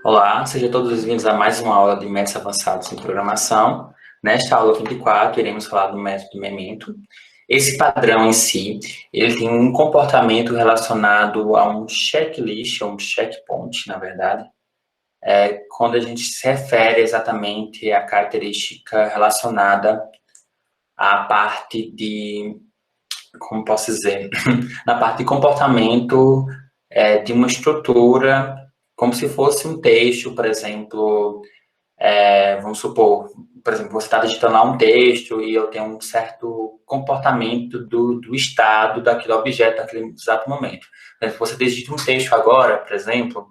Olá, sejam todos bem-vindos a mais uma aula de métodos avançados em programação. Nesta aula 24, iremos falar do método Memento. Esse padrão em si, ele tem um comportamento relacionado a um checklist, ou um checkpoint, na verdade, quando a gente se refere exatamente à característica relacionada à parte de, como posso dizer, na parte de comportamento de uma estrutura, como se fosse um texto, por exemplo. Vamos supor, por exemplo, você está digitando lá um texto e eu tenho um certo comportamento do estado daquele objeto naquele exato momento. Se você digita um texto agora, por exemplo,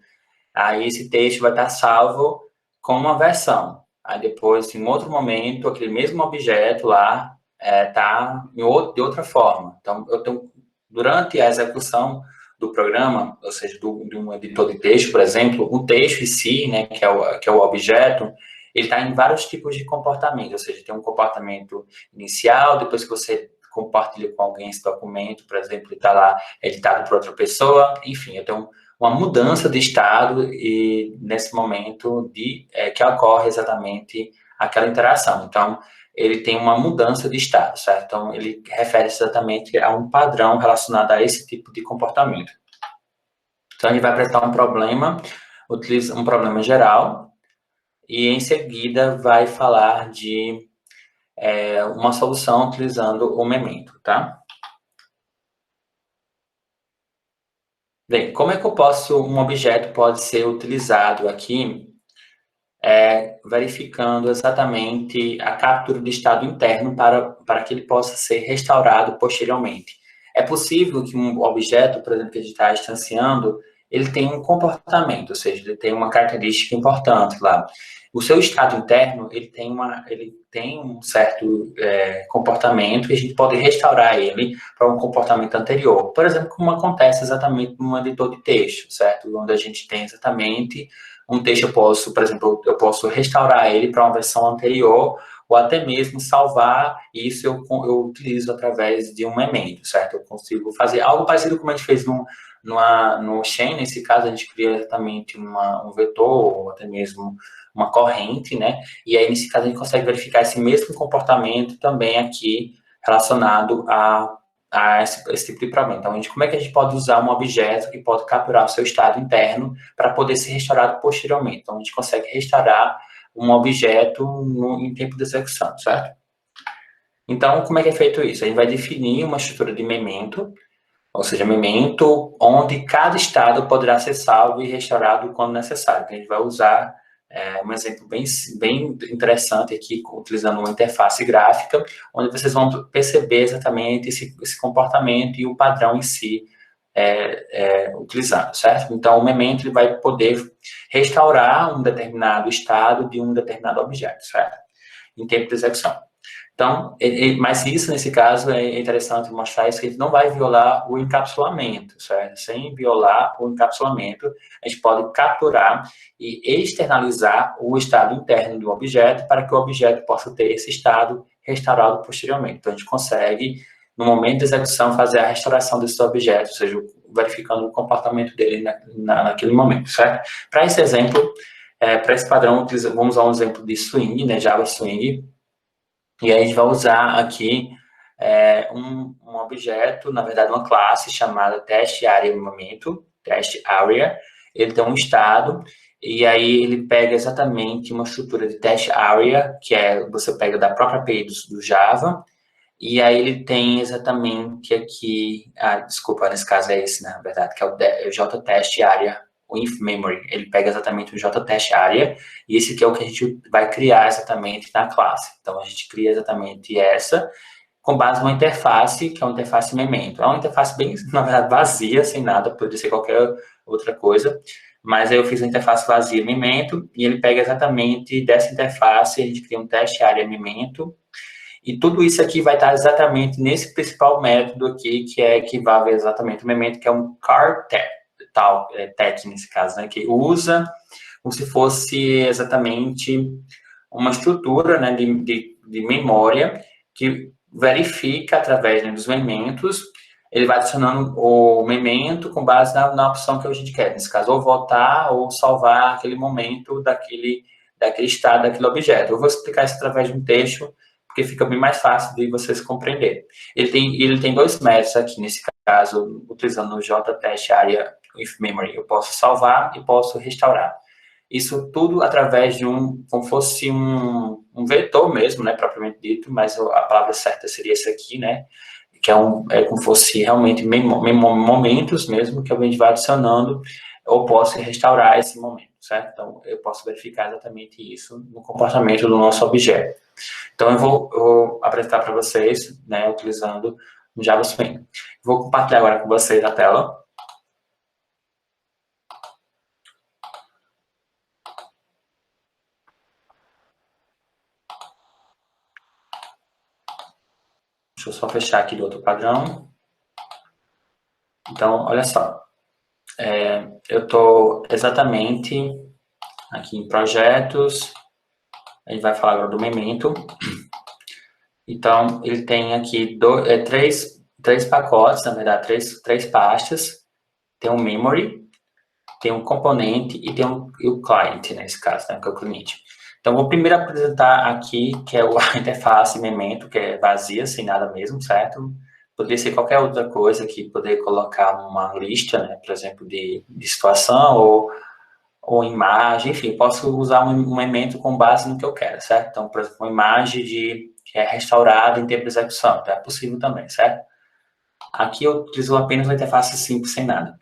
aí esse texto vai estar salvo com uma versão. Aí depois, em outro momento, aquele mesmo objeto lá está de outra forma. Então, eu tenho, durante a execução do programa, ou seja, de um editor de texto, por exemplo, o texto em si, né, que é o objeto, ele está em vários tipos de comportamento, ou seja, tem um comportamento inicial, depois que você compartilha com alguém esse documento, por exemplo, ele está lá editado por outra pessoa, enfim, eu tenho uma mudança de estado e nesse momento que ocorre exatamente aquela interação. Então, ele tem uma mudança de estado, certo? Então, ele refere exatamente a um padrão relacionado a esse tipo de comportamento. Então, a gente vai apresentar um problema, utiliza um problema geral, e em seguida vai falar de uma solução utilizando o Memento, tá? Bem, como é que um objeto pode ser utilizado aqui verificando exatamente a captura de estado interno para que ele possa ser restaurado posteriormente. É possível que um objeto, por exemplo, que a gente está instanciando, ele tenha um comportamento, ou seja, ele tem uma característica importante lá. O seu estado interno, ele tem um certo comportamento e a gente pode restaurar ele para um comportamento anterior. Por exemplo, como acontece exatamente no editor de texto, certo? Onde a gente tem exatamente um texto, por exemplo, eu posso restaurar ele para uma versão anterior ou até mesmo salvar, e isso eu utilizo através de um memento, certo? Eu consigo fazer algo parecido como a gente fez no Chain, nesse caso a gente cria exatamente um vetor ou até mesmo uma corrente, né? E aí, nesse caso, a gente consegue verificar esse mesmo comportamento também aqui relacionado a esse tipo de problema. Então, como é que a gente pode usar um objeto que pode capturar o seu estado interno para poder ser restaurado posteriormente? Então, a gente consegue restaurar um objeto em tempo de execução, certo? Então, como é que é feito isso? A gente vai definir uma estrutura de memento, ou seja, memento, onde cada estado poderá ser salvo e restaurado quando necessário. A gente vai usar um exemplo bem interessante aqui, utilizando uma interface gráfica, onde vocês vão perceber exatamente esse comportamento e o padrão em si utilizado, certo? Então, o memento ele vai poder restaurar um determinado estado de um determinado objeto, certo? Em tempo de execução. Então, mas isso, nesse caso, é interessante mostrar isso, que a gente não vai violar o encapsulamento, certo? Sem violar o encapsulamento, a gente pode capturar e externalizar o estado interno do objeto para que o objeto possa ter esse estado restaurado posteriormente. Então, a gente consegue, no momento de execução, fazer a restauração desse objeto, ou seja, verificando o comportamento dele naquele momento, certo? Para esse exemplo, para esse padrão, vamos usar um exemplo de Swing, né, Java Swing. E aí a gente vai usar aqui um objeto, na verdade uma classe chamada TestAreaMomento, TestArea. Ele tem um estado, e aí ele pega exatamente uma estrutura de TestArea, que você pega da própria API do Java, e aí ele tem exatamente aqui, desculpa, nesse caso é esse, na verdade, que é o JTestArea with memory. Ele pega exatamente o JTestArea, e esse aqui é o que a gente vai criar exatamente na classe. Então, a gente cria exatamente essa, com base numa interface, que é uma interface memento. É uma interface bem, na verdade, vazia, sem nada, poderia ser qualquer outra coisa, mas aí eu fiz uma interface vazia memento, e ele pega exatamente dessa interface, a gente cria um TestArea memento, e tudo isso aqui vai estar exatamente nesse principal método aqui, que equivale exatamente ao memento, que é um car tech, nesse caso, né, que usa como se fosse exatamente uma estrutura, né, de memória que verifica através, né, dos mementos ele vai adicionando o memento com base na opção que a gente quer. Nesse caso, ou voltar ou salvar aquele momento daquele estado, daquele objeto. Eu vou explicar isso através de um texto, porque fica bem mais fácil de vocês compreenderem. Ele tem dois métodos aqui, nesse caso, utilizando o JTest Area with Memory. Eu posso salvar e posso restaurar. Isso tudo através de como fosse um vetor mesmo, né, propriamente dito, mas a palavra certa seria esse aqui, né, que é como fosse realmente momentos mesmo que a gente vai adicionando, ou posso restaurar esse momento, certo? Então, eu posso verificar exatamente isso no comportamento do nosso objeto. Então, eu vou apresentar para vocês, né, utilizando o Java Swing. Vou compartilhar agora com vocês a tela. Deixa eu só fechar aqui do outro padrão. Então, olha só. Eu estou exatamente aqui em projetos. A gente vai falar agora do Memento. Então, ele tem aqui três pacotes, na verdade, três pastas. Tem um memory, tem um componente e tem o client, nesse caso, né, que é o cliente. Então, vou primeiro apresentar aqui, que é a interface Memento, que é vazia, sem nada mesmo, certo? Poderia ser qualquer outra coisa aqui, poder colocar uma lista, né, por exemplo, de situação ou imagem, enfim, posso usar um elemento com base no que eu quero, certo? Então, por exemplo, uma imagem que é restaurada em tempo de execução, então é possível também, certo? Aqui eu utilizo apenas uma interface simples, sem nada.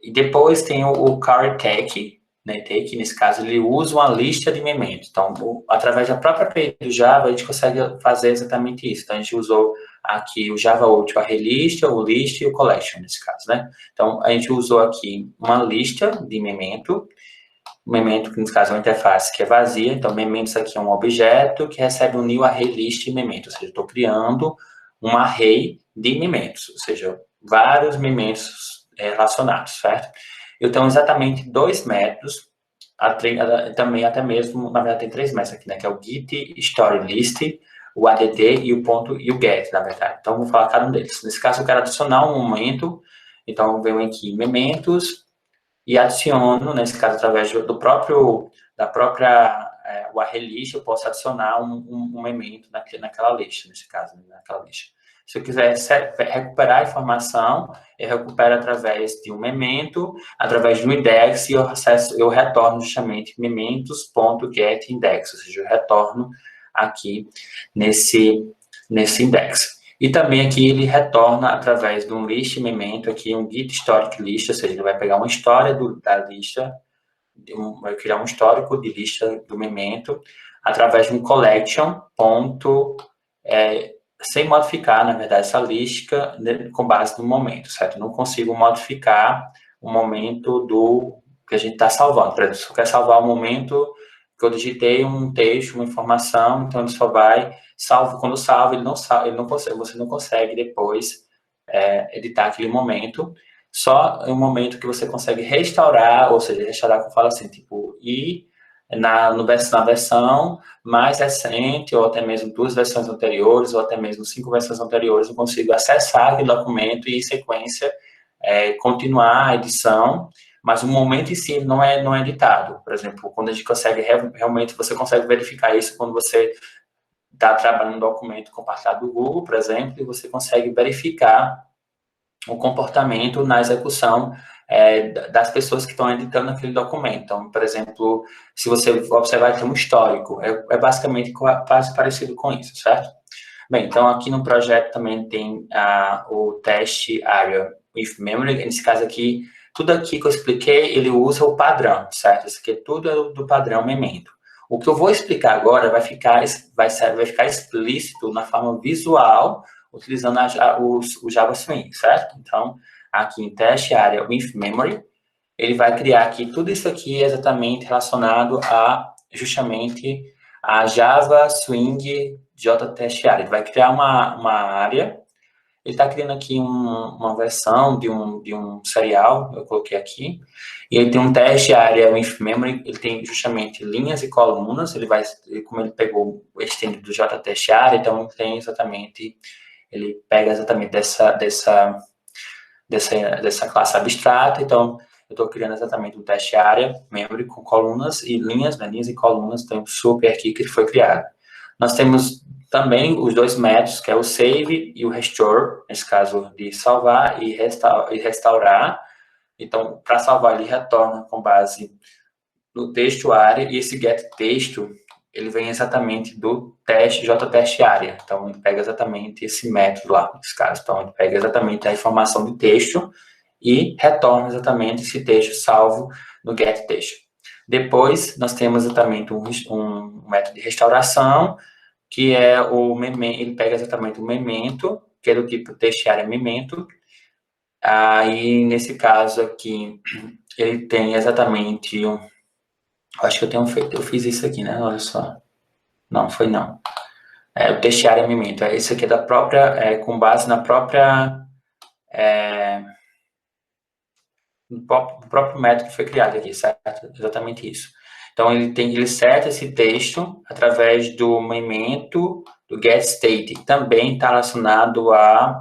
E depois tem o Car Take, né, Take, nesse caso, ele usa uma lista de mementos. Então, através da própria API do Java, a gente consegue fazer exatamente isso. Então, a gente usou aqui o Java Util, a relista, o list e o collection, nesse caso, né? Então, a gente usou aqui uma lista de memento, memento, que nesse caso é uma interface que é vazia. Então, mementos aqui é um objeto que recebe um new array list de mementos. Ou seja, eu estou criando um array de mementos, ou seja, vários mementos relacionados, certo? Eu tenho exatamente dois métodos, também até mesmo, na verdade tem três métodos aqui, né, que é o get, story list, o add e o ponto e o get, na verdade. Então, vou falar cada um deles. Nesse caso, eu quero adicionar um momento, então eu venho aqui em mementos e adiciono, nesse caso, através da própria o array list, eu posso adicionar um elemento naquela lista, nesse caso, naquela lista. Se eu quiser recuperar a informação, eu recupero através de um memento, através de um index, e eu retorno justamente mementos.getIndex, ou seja, eu retorno aqui nesse index. E também aqui ele retorna através de um list memento, aqui um get historic list, ou seja, ele vai pegar uma história da lista, vai criar um histórico de lista do memento, através de um collection, sem modificar, na verdade, essa lista com base no momento, certo? Eu não consigo modificar o momento do que a gente está salvando. Por exemplo, se eu quero salvar o momento que eu digitei um texto, uma informação, então ele só vai quando salva, ele não consegue, você não consegue depois editar aquele momento, só um momento que você consegue restaurar, ou seja, restaurar que eu falo assim, tipo, na versão mais recente, ou até mesmo duas versões anteriores, ou até mesmo 5 versões anteriores, eu consigo acessar aquele documento e, em sequência, continuar a edição, mas o momento em si não é editado. Por exemplo, quando a gente consegue, realmente, você consegue verificar isso quando você está trabalhando um documento compartilhado do Google, por exemplo, e você consegue verificar o comportamento na execução das pessoas que estão editando aquele documento. Então, por exemplo, se você observar, tem um histórico, basicamente quase parecido com isso, certo? Bem, então aqui no projeto também tem o teste area with memory. Nesse caso aqui, tudo aqui que eu expliquei, ele usa o padrão, certo? Isso aqui tudo é do padrão memento. O que eu vou explicar agora vai ficar explícito na forma visual, utilizando o Java Swing, certo? Então, aqui em teste area with memory, ele vai criar aqui tudo isso aqui exatamente relacionado justamente a Java Swing JTest Area. Ele vai criar uma área. Ele está criando aqui uma versão de um serial, eu coloquei aqui, e ele tem um teste área with memory, ele tem justamente linhas e colunas, como ele pegou o extend do JTest área, então ele pega exatamente dessa classe abstrata. Então, eu estou criando exatamente um teste área, memory, com colunas e linhas, né, linhas e colunas, tem um super aqui que foi criado. Nós temos também os dois métodos, que é o save e o restore, nesse caso de salvar e restaurar. Então, para salvar, ele retorna com base no texto área, e esse getTexto, ele vem exatamente do teste JTest área. Então, ele pega exatamente esse método lá, nesse caso. Então, ele pega exatamente a informação do texto e retorna exatamente esse texto salvo no getTexto. Depois, nós temos exatamente um método de restauração, que é o memento, ele pega exatamente o memento, que é do tipo teste área memento. Aí, nesse caso aqui, ele tem exatamente acho que eu fiz isso aqui, né? Olha só. Não, foi não. O teste área memento. Esse aqui é da própria, com base na própria, no próprio método que foi criado aqui, certo? Exatamente isso. Então, ele seta esse texto através do memento do getState, que também está relacionado a,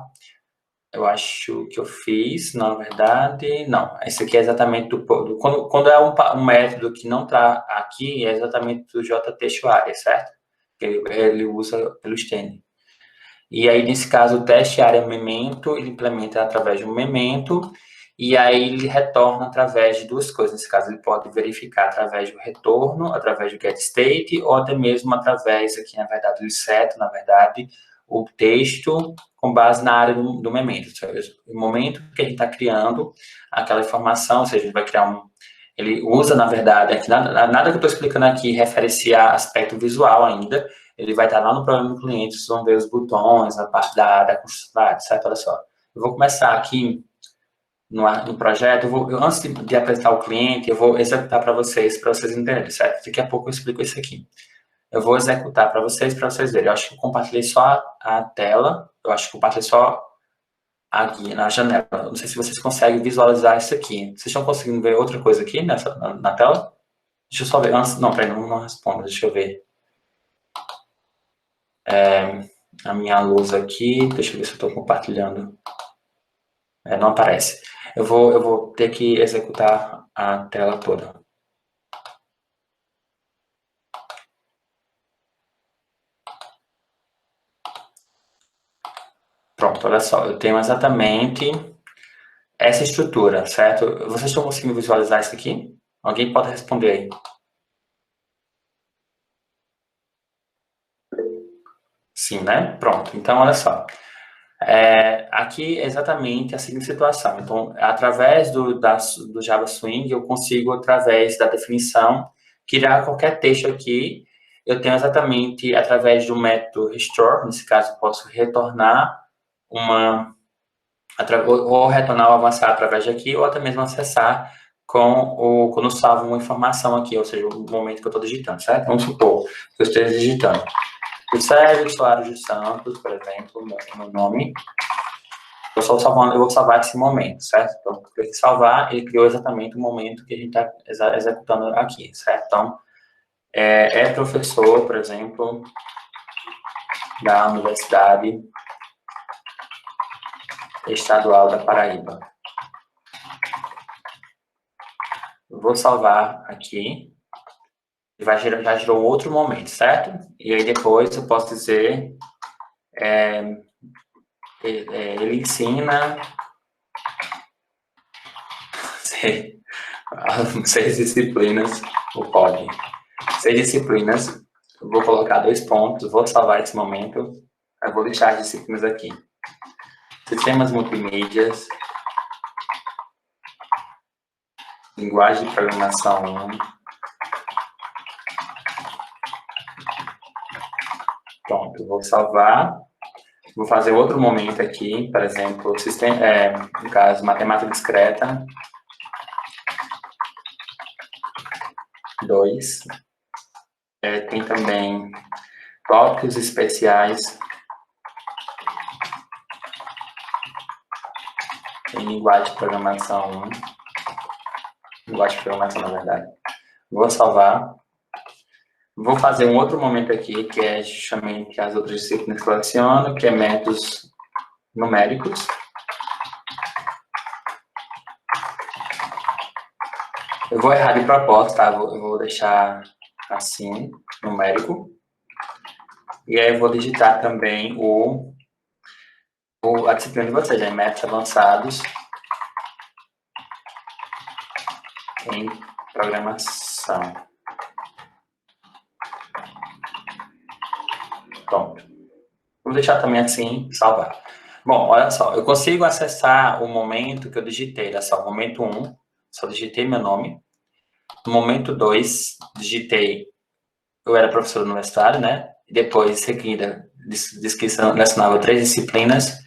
eu acho que eu fiz, na verdade, não. Esse aqui é exatamente quando é um método que não está aqui, é exatamente do JTextArea, certo? Ele usa pelo stand. E aí, nesse caso, o teste área memento, ele implementa através de um memento, e aí ele retorna através de duas coisas. Nesse caso, ele pode verificar através do retorno, através do getState, ou até mesmo através, aqui, na verdade, ele seta, na verdade, o texto com base na área do memento. No momento que a gente está criando aquela informação, ou seja, ele vai criar ele usa, na verdade, aqui, nada que eu estou explicando aqui refere-se a aspecto visual ainda. Ele vai estar lá no programa do cliente, vocês vão ver os botões, a parte da construção, certo? Olha só. Eu vou começar aqui no projeto, antes de apresentar o cliente, eu vou executar para vocês entenderem, certo? Daqui a pouco eu explico isso aqui. Eu vou executar para vocês verem. Eu acho que eu compartilhei só a tela, eu acho que eu compartilhei só aqui na janela. Não sei se vocês conseguem visualizar isso aqui. Vocês estão conseguindo ver outra coisa aqui na tela? Deixa eu só ver. Não, peraí, não responda, deixa eu ver. A minha luz aqui, deixa eu ver se eu estou compartilhando. Não aparece. Eu vou ter que executar a tela toda. Pronto, olha só, eu tenho exatamente essa estrutura, certo? Vocês estão conseguindo visualizar isso aqui? Alguém pode responder aí? Sim, né? Pronto, então olha só. Aqui é exatamente a seguinte situação. Então, através do Java Swing, eu consigo, através da definição, criar qualquer texto aqui. Eu tenho exatamente, através do método restore, nesse caso, eu posso retornar ou retornar ou avançar através daqui, ou até mesmo acessar quando eu salvo uma informação aqui, ou seja, o momento que eu estou digitando, certo? Vamos supor que eu esteja digitando. O Sérgio Soares de Santos, por exemplo, meu nome. Eu vou salvar esse momento, certo? Então, eu cliquei em salvar, ele criou exatamente o momento que a gente está executando aqui, certo? Então, professor, por exemplo, da Universidade Estadual da Paraíba. Eu vou salvar aqui. Já gerou outro momento, certo? E aí depois eu posso dizer, ele ensina 6 disciplinas, ou pode, 6 disciplinas, eu vou colocar 2 pontos, vou salvar esse momento, eu vou deixar as disciplinas aqui. Sistemas multimídias, linguagem de programação 1, pronto, vou salvar. Vou fazer outro momento aqui, por exemplo, no caso, matemática discreta. 2. Tem também tópicos especiais em linguagem de programação 1. Linguagem de programação, na verdade. Vou salvar. Vou fazer um outro momento aqui, que é justamente as outras disciplinas que eu adiciono, que é métodos numéricos. Eu vou errar de propósito, tá? Eu vou deixar assim, numérico. E aí eu vou digitar também a disciplina de vocês, né? Métodos avançados em programação. Pronto. Vou deixar também assim, salvar. Bom, olha só, eu consigo acessar o momento que eu digitei, olha só, momento 1, só digitei meu nome. No momento 2, digitei, eu era professor universitário, né? E depois, em seguida, descrição, lecionava 3 disciplinas.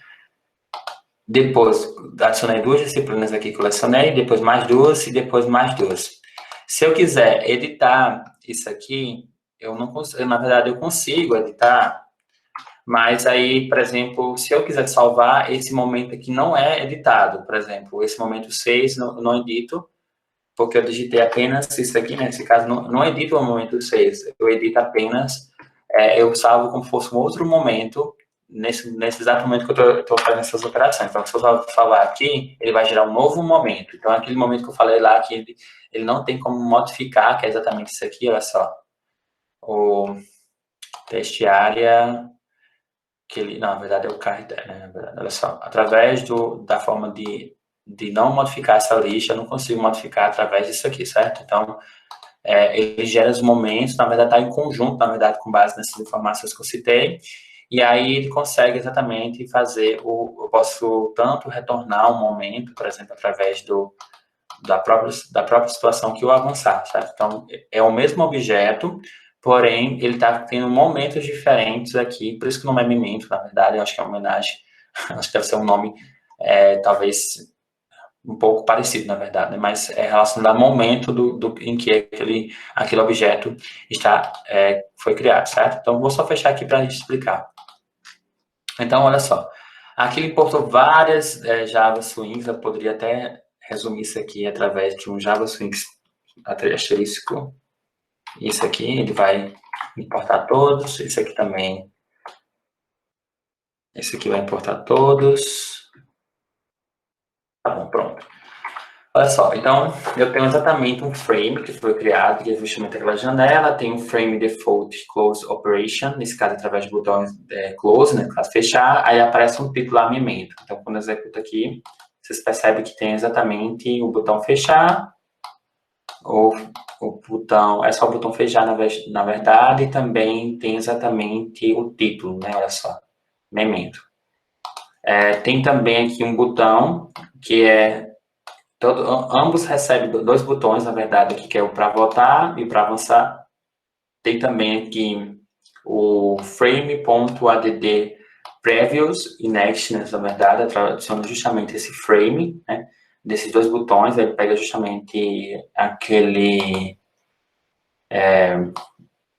Depois, adicionei 2 disciplinas aqui que eu lecionei, depois mais 2 e depois mais 2. Se eu quiser editar isso aqui, eu não consigo, na verdade, eu consigo editar, mas aí, por exemplo, se eu quiser salvar, esse momento aqui não é editado, por exemplo, esse momento 6 não edito, porque eu digitei apenas isso aqui, nesse caso, não edito o momento 6, eu edito apenas, eu salvo como se fosse um outro momento, nesse exato momento que eu estou fazendo essas operações. Então, se eu falar aqui, ele vai gerar um novo momento. Então, aquele momento que eu falei lá, que ele não tem como modificar, que é exatamente isso aqui, olha só. O teste área, que ele, não, na verdade é o carretel, né? Olha só, através da forma de não modificar essa lista, eu não consigo modificar através disso aqui, certo? Então, ele gera os momentos, na verdade, está em conjunto, na verdade, com base nessas informações que eu citei, e aí ele consegue exatamente fazer eu posso tanto retornar um momento, por exemplo, através da própria situação que eu avançar, certo? Então, é o mesmo objeto, porém, ele está tendo momentos diferentes aqui, por isso que o nome é Memento, na verdade, eu acho que é uma homenagem, acho que deve ser um nome, talvez, um pouco parecido, na verdade, né? Mas é relacionado ao momento em que aquele objeto foi criado, certo? Então, vou só fechar aqui para explicar. Então, olha só. Aqui ele importou várias Java Swings, eu poderia até resumir isso aqui através de um Java Swings asterisco. Isso aqui, ele vai importar todos, esse aqui também. Esse aqui vai importar todos. Tá bom, pronto. Olha só, então eu tenho exatamente um frame que foi criado, que é justamente aquela janela, tem um frame default close operation, nesse caso através de botões close, né, caso fechar, aí aparece um título lá, memento. Então quando eu executo aqui, vocês percebem que tem exatamente o botão fechar, ou o botão, é só o botão fechar na verdade, e também tem exatamente o título, né, olha só, memento. Tem também aqui um botão que ambos recebem 2 botões, na verdade, aqui, que é o para voltar e para avançar. Tem também aqui o frame.add previous e next, né, na verdade, adiciona justamente esse frame, né, desses 2 botões, ele pega justamente aquele...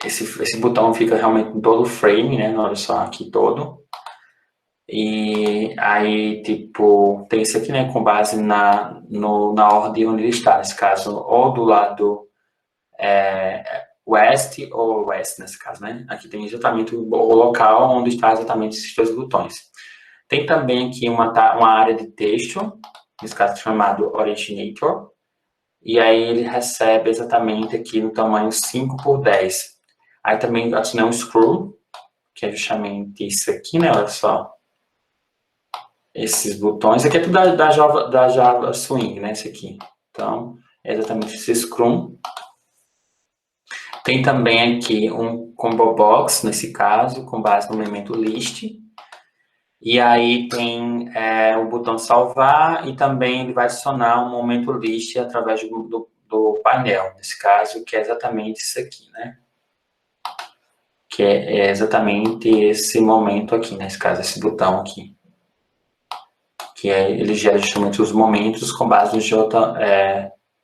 esse botão fica realmente em todo o frame, né, olha só, aqui todo. E aí, tipo, tem isso aqui, né, com base na ordem onde ele está, nesse caso, ou do lado west ou west, nesse caso, né? Aqui tem exatamente o local onde está exatamente esses 2 botões. Tem também aqui uma área de texto, nesse caso chamado originator, e aí ele recebe exatamente aqui no tamanho 5x10. Aí também adicionei um screw, que é justamente isso aqui, né? Olha só. Esses botões, aqui é tudo da Java Swing, né, esse aqui. Então, é exatamente esse scrum. Tem também aqui um combo box, nesse caso, com base no elemento list. E aí tem o botão salvar e também ele vai adicionar um momento list através do painel, nesse caso, que é exatamente isso aqui, né? Que é exatamente esse momento aqui, nesse caso, esse botão aqui. Que ele gera justamente os momentos com base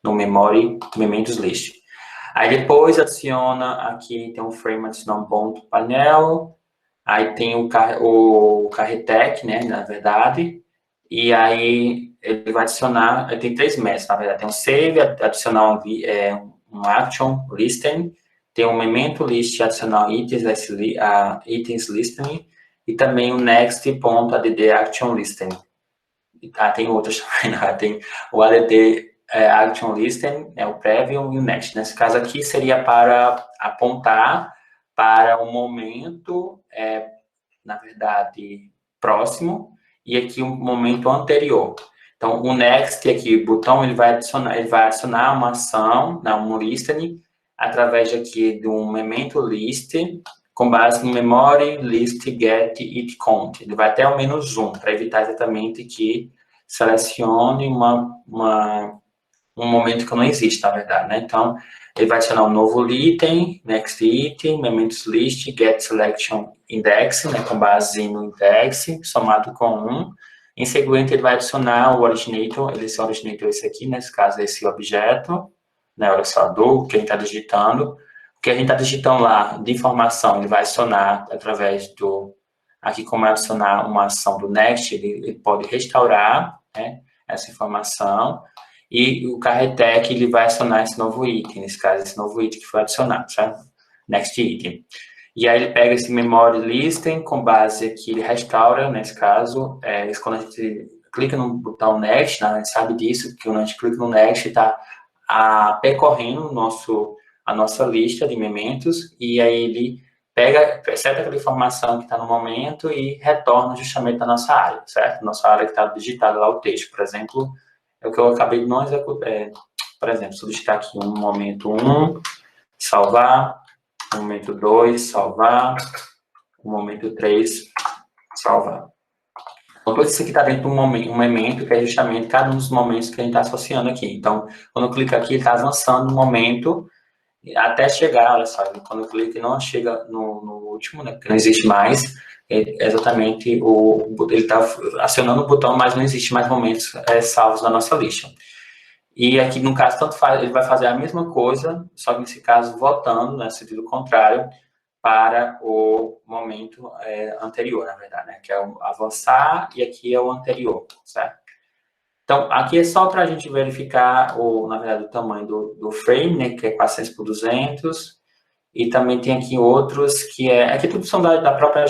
no memory momentos list. Aí depois adiciona aqui, tem um frame adicionar um ponto painel, aí tem o carretec, né, na verdade, e aí ele vai adicionar, aí tem 3 métodos, na verdade, tem um save, adicionar um action listing, tem um memento list, adicionar itens listing, e também o next.add action listing. Tem outras também, né? Tem o add Action Listen, o prévio e o next. Nesse caso aqui seria para apontar para um momento, na verdade, próximo, e aqui um momento anterior. Então, o next aqui, o botão, ele vai adicionar uma ação, um listening, através aqui de um memento list, com base no memory list get it count. Ele vai até o -1, para evitar exatamente que selecione um momento que não existe, na verdade, né? Então, ele vai adicionar um novo item, next item, mementos list, get selection index, né, com base no index, somado com 1. Em seguida, ele vai adicionar o originator, esse originator é esse aqui, nesse caso, esse objeto, né, olha só, do que a gente está digitando. O que a gente está digitando lá de informação, ele vai adicionar através do... Aqui, como é adicionar uma ação do next, ele pode restaurar, né, essa informação. E o carretec, ele vai adicionar esse novo item, nesse caso, esse novo item que foi adicionado, certo? Next item. E aí ele pega esse memory listing, com base aqui, ele restaura, nesse caso, quando a gente clica no botão next, né, a gente sabe disso, que quando a gente clica no next, está percorrendo a nossa lista de mementos, e aí ele recebe aquela informação que está no momento e retorna justamente da nossa área, certo? Nossa área que está digitada lá o texto, por exemplo, é o que eu acabei de não executar. Por exemplo, se eu digitar aqui um momento 1, salvar, um momento 2, salvar, um momento 3, salvar. Então, tudo isso aqui está dentro de um momento que é justamente cada um dos momentos que a gente está associando aqui. Então, quando eu clico aqui, ele está avançando um momento até chegar, olha só, quando eu clico não chega no último, né, porque não existe mais, exatamente ele está acionando o botão, mas não existe mais momentos salvos na nossa lista. E aqui, no caso, tanto faz, ele vai fazer a mesma coisa, só que nesse caso, voltando, no sentido contrário, para o momento anterior, na verdade, né, que é o avançar, e aqui é o anterior, certo? Então, aqui é só para a gente verificar, na verdade, o tamanho do frame, né, que é 400 por 200, e também tem aqui outros que aqui tudo são da própria,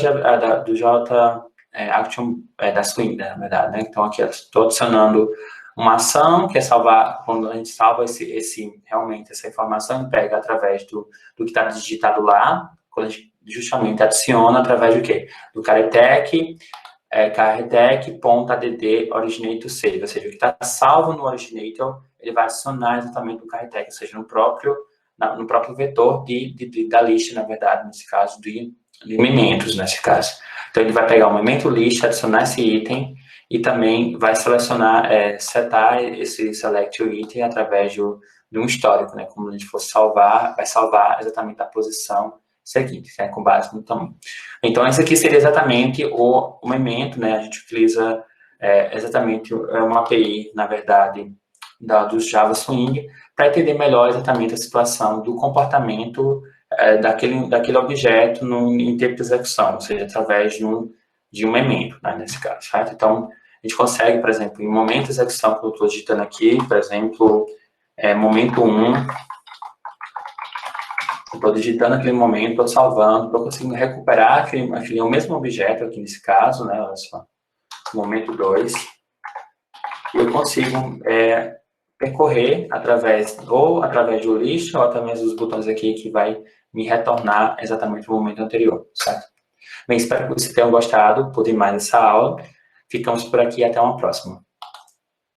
do J Action, da Swing, né, na verdade, né? Então, aqui eu estou adicionando uma ação, que é salvar, quando a gente salva realmente essa informação, pega através do que está digitado lá, quando a gente justamente adiciona através do quê? Do carretec, carretec.add originator save, ou seja, o que está salvo no originator, ele vai adicionar exatamente o carretec, ou seja, no próprio vetor da lista, na verdade, nesse caso, de mementos, nesse caso. Então, ele vai pegar o memento list, adicionar esse item, e também vai selecionar, setar esse select item através de um histórico, né? Como a gente for salvar, vai salvar exatamente a posição seguinte, né? Com base no tamanho. Então, esse aqui seria exatamente o memento, né? A gente utiliza exatamente uma API, na verdade, do Java Swing, para entender melhor exatamente a situação do comportamento daquele objeto em tempo de execução, ou seja, através de um memento, né, nesse caso, certo? Então, a gente consegue, por exemplo, em momento de execução, que eu estou digitando aqui, por exemplo, momento 1, estou digitando aquele momento, estou salvando, estou conseguindo recuperar aquele o mesmo objeto aqui nesse caso, né, olha só, momento 2, e eu consigo percorrer através do list ou através dos botões aqui que vai me retornar exatamente o momento anterior, certo? Bem, espero que vocês tenham gostado por mais dessa aula. Ficamos por aqui, até uma próxima.